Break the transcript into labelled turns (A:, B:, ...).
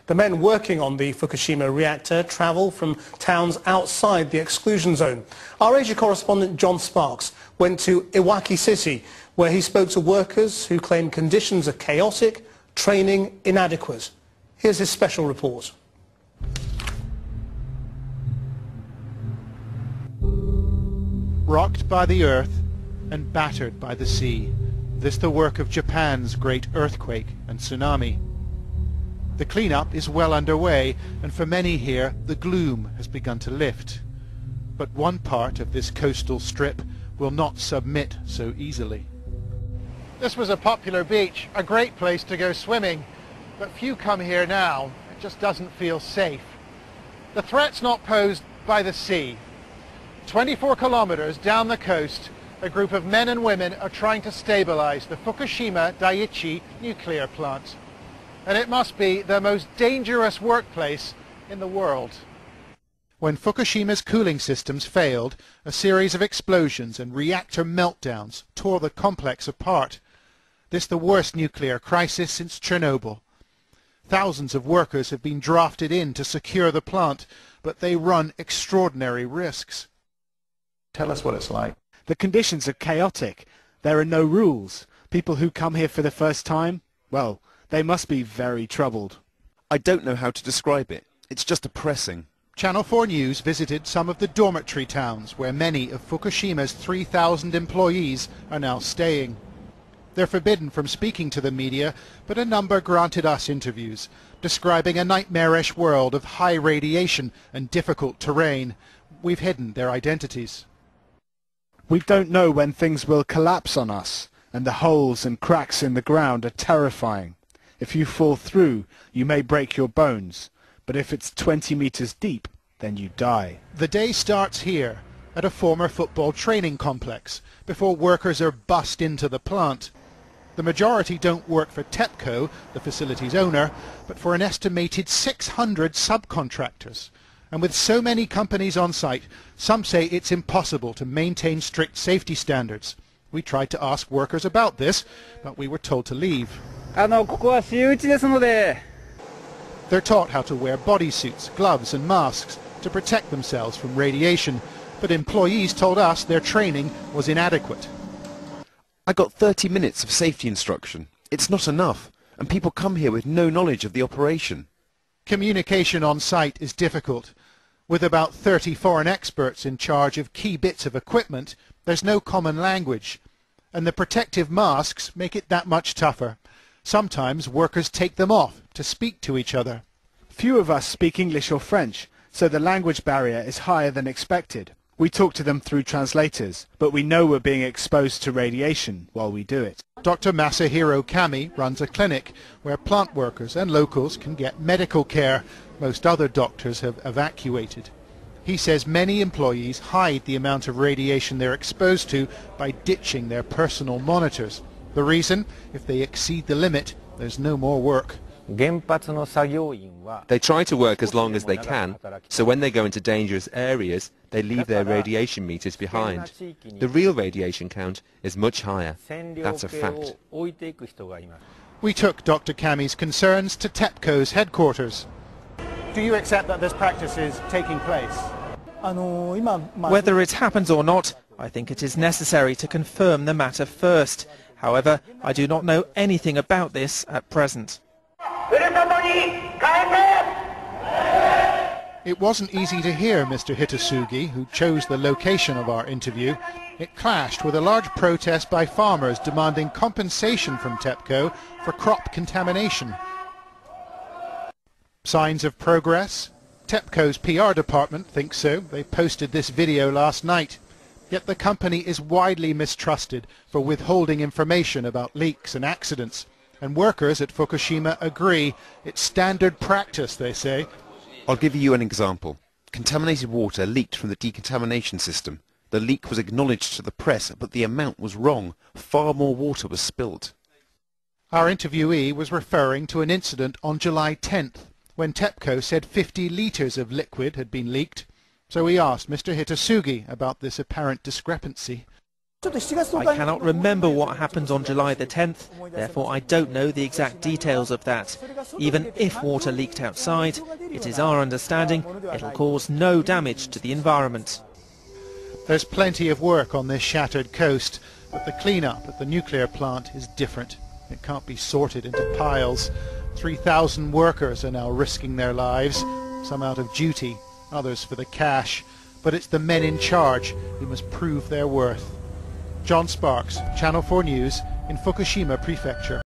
A: The men working on the Fukushima reactor travel from towns outside the exclusion zone. Our Asia correspondent John Sparks went to Iwaki City, where he spoke to workers who claim conditions are chaotic, training inadequate. Here's his special report.
B: Rocked by the earth and battered by the sea, this the work of Japan's great earthquake and tsunami. The clean-up is well underway, and for many here the gloom has begun to lift. But one part of this coastal strip will not submit so easily. This was a popular beach, a great place to go swimming, but few come here now. It just doesn't feel safe. The threat's not posed by the sea. 24 kilometers down the coast, a group of men and women are trying to stabilize the Fukushima Daiichi nuclear plant. And it must be the most dangerous workplace in the world. When Fukushima's cooling systems failed, a series of explosions and reactor meltdowns tore the complex apart. This the worst nuclear crisis since Chernobyl. Thousands of workers have been drafted in to secure the plant, but they run extraordinary risks. Tell us what it's like.
C: The conditions are chaotic. There are no rules. People who come here for the first time, well, they must be very troubled.
D: I don't know how to describe it. It's just depressing.
B: Channel 4 News visited some of the dormitory towns where many of Fukushima's 3,000 employees are now staying. They're forbidden from speaking to the media, but a number granted us interviews, describing a nightmarish world of high radiation and difficult terrain. We've hidden their identities.
C: We don't know when things will collapse on us, and the holes and cracks in the ground are terrifying. If you fall through, you may break your bones, but if it's 20 meters deep, then you die.
B: The day starts here, at a former football training complex, before workers are bussed into the plant. The majority don't work for TEPCO, the facility's owner, but for an estimated 600 subcontractors. And with so many companies on site, some say it's impossible to maintain strict safety standards. We tried to ask workers about this, but we were told to leave. They're taught how to wear bodysuits, gloves and masks to protect themselves from radiation, but employees told us their training was inadequate.
D: I got 30 minutes of safety instruction. It's not enough, and people come here with no knowledge of the operation.
B: Communication on site is difficult. With about 30 foreign experts in charge of key bits of equipment, there's no common language, and the protective masks make it that much tougher. Sometimes workers take them off to speak to each other.
C: Few of us speak English or French, so the language barrier is higher than expected. We talk to them through translators, but we know we're being exposed to radiation while we do it.
B: Dr. Masahiro Kami runs a clinic where plant workers and locals can get medical care. Most other doctors have evacuated. He says many employees hide the amount of radiation they're exposed to by ditching their personal monitors. The reason? If they exceed the limit, there's no more work.
E: They try to work as long as they can, so when they go into dangerous areas, they leave their radiation meters behind. The real radiation count is much higher. That's a fact.
B: We took Dr. Kami's concerns to TEPCO's headquarters. Do you accept that this practice is taking place?
F: Whether it happens or not, I think it is necessary to confirm the matter first. However, I do not know anything about this at present.
B: It wasn't easy to hear Mr. Hitasugi, who chose the location of our interview. It clashed with a large protest by farmers demanding compensation from TEPCO for crop contamination. Signs of progress? TEPCO's PR department thinks so. They posted this video last night. Yet the company is widely mistrusted for withholding information about leaks and accidents. And workers at Fukushima agree it's standard practice, they say.
D: I'll give you an example. Contaminated water leaked from the decontamination system. The leak was acknowledged to the press, but the amount was wrong. Far more water was spilt.
B: Our interviewee was referring to an incident on July 10th, when TEPCO said 50 litres of liquid had been leaked. So we asked Mr. Hitasugi about this apparent discrepancy.
F: I cannot remember what happened on July the 10th, therefore I don't know the exact details of that. Even if water leaked outside, it is our understanding it'll cause no damage to the environment.
B: There's plenty of work on this shattered coast, but the clean-up at the nuclear plant is different. It can't be sorted into piles. 3,000 workers are now risking their lives, some out of duty, others for the cash. But it's the men in charge who must prove their worth. John Sparks, Channel 4 News in Fukushima Prefecture.